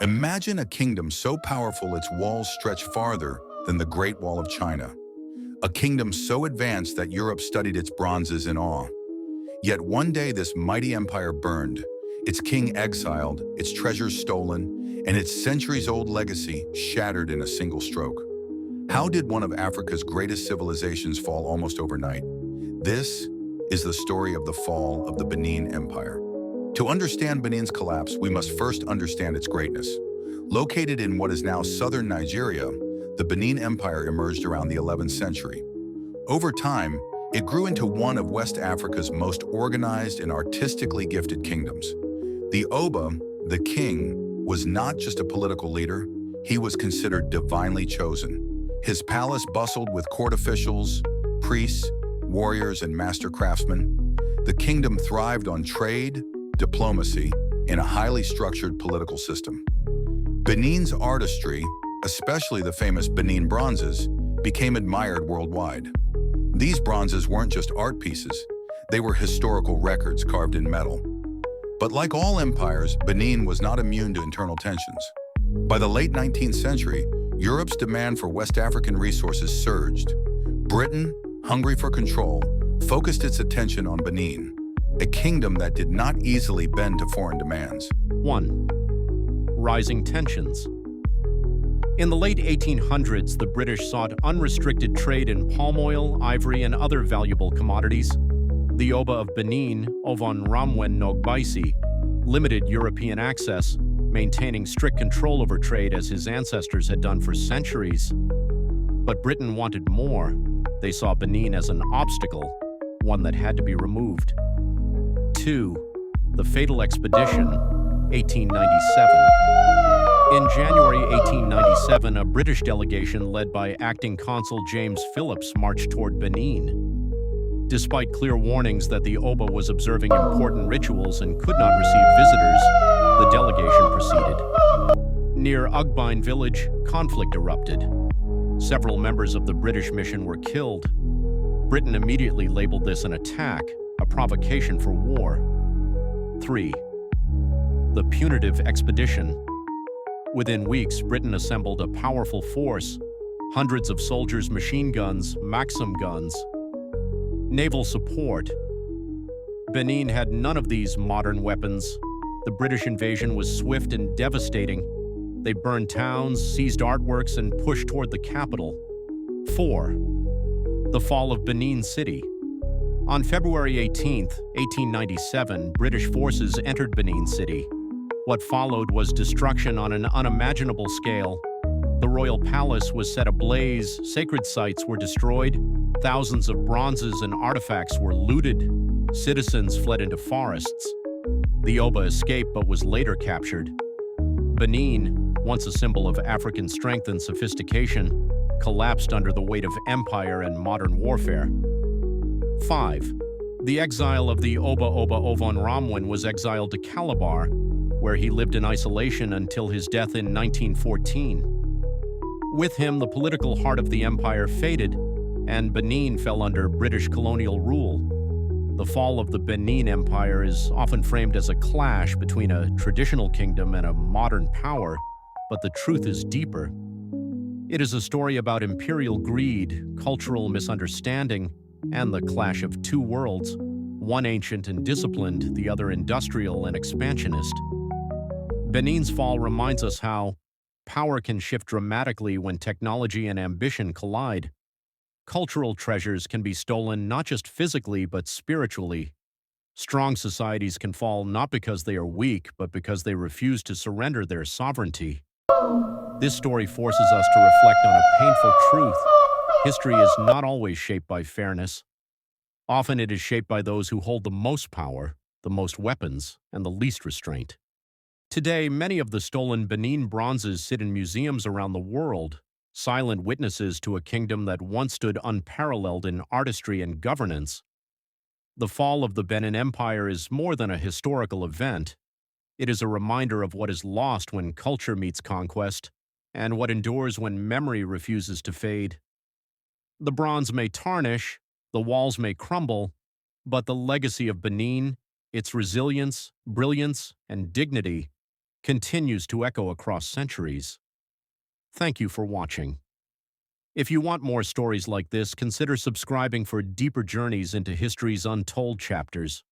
Imagine a kingdom so powerful its walls stretch farther than the Great Wall of China. A kingdom so advanced that Europe studied its bronzes in awe. Yet one day this mighty empire burned, its king exiled, its treasures stolen, and its centuries-old legacy shattered in a single stroke. How did one of Africa's greatest civilizations fall almost overnight? This is the story of the fall of the Benin Empire. To understand Benin's collapse, we must first understand its greatness. Located in what is now southern Nigeria, the Benin Empire emerged around the 11th century. Over time, it grew into one of West Africa's most organized and artistically gifted kingdoms. The Oba, the king, was not just a political leader, he was considered divinely chosen. His palace bustled with court officials, priests, warriors, and master craftsmen. The kingdom thrived on trade, diplomacy, and a highly structured political system. Benin's artistry, especially the famous Benin bronzes, became admired worldwide. These bronzes weren't just art pieces, they were historical records carved in metal. But like all empires, Benin was not immune to internal tensions. By the late 19th century, Europe's demand for West African resources surged. Britain, hungry for control, focused its attention on Benin, a kingdom that did not easily bend to foreign demands. 1. Rising tensions. In the late 1800s, the British sought unrestricted trade in palm oil, ivory, and other valuable commodities. The Oba of Benin, Ovon Ramwen Nogbaisi, limited European access, maintaining strict control over trade as his ancestors had done for centuries. But Britain wanted more. They saw Benin as an obstacle, one that had to be removed. 2. The Fatal Expedition, 1897. In January 1897, a British delegation led by acting consul James Phillips marched toward Benin. Despite clear warnings that the Oba was observing important rituals and could not receive visitors, the delegation proceeded. Near Ugbine village, conflict erupted. Several members of the British mission were killed. Britain immediately labeled this an attack, a provocation for war. 3. The Punitive Expedition. Within weeks, Britain assembled a powerful force, hundreds of soldiers, machine guns, Maxim guns, naval support. Benin had none of these modern weapons. The British invasion was swift and devastating. They burned towns, seized artworks, and pushed toward the capital. 4. The fall of Benin City. On February 18, 1897, British forces entered Benin City. What followed was destruction on an unimaginable scale. The royal palace was set ablaze, sacred sites were destroyed, thousands of bronzes and artifacts were looted, citizens fled into forests. The Oba escaped but was later captured. Benin, once a symbol of African strength and sophistication, collapsed under the weight of empire and modern warfare. 5. The exile of the Oba Ovon Ramwen was exiled to Calabar, where he lived in isolation until his death in 1914. With him, the political heart of the empire faded, and Benin fell under British colonial rule. The fall of the Benin Empire is often framed as a clash between a traditional kingdom and a modern power, but the truth is deeper. It is a story about imperial greed, cultural misunderstanding, and the clash of two worlds, one ancient and disciplined, the other industrial and expansionist. Benin's fall reminds us how power can shift dramatically when technology and ambition collide. Cultural treasures can be stolen not just physically but spiritually. Strong societies can fall not because they are weak, but because they refuse to surrender their sovereignty. This story forces us to reflect on a painful truth. History is not always shaped by fairness. Often it is shaped by those who hold the most power, the most weapons, and the least restraint. Today, many of the stolen Benin bronzes sit in museums around the world, silent witnesses to a kingdom that once stood unparalleled in artistry and governance. The fall of the Benin Empire is more than a historical event. It is a reminder of what is lost when culture meets conquest, and what endures when memory refuses to fade. The bronze may tarnish, the walls may crumble, but the legacy of Benin, its resilience, brilliance, and dignity, continues to echo across centuries. Thank you for watching. If you want more stories like this, consider subscribing for deeper journeys into history's untold chapters.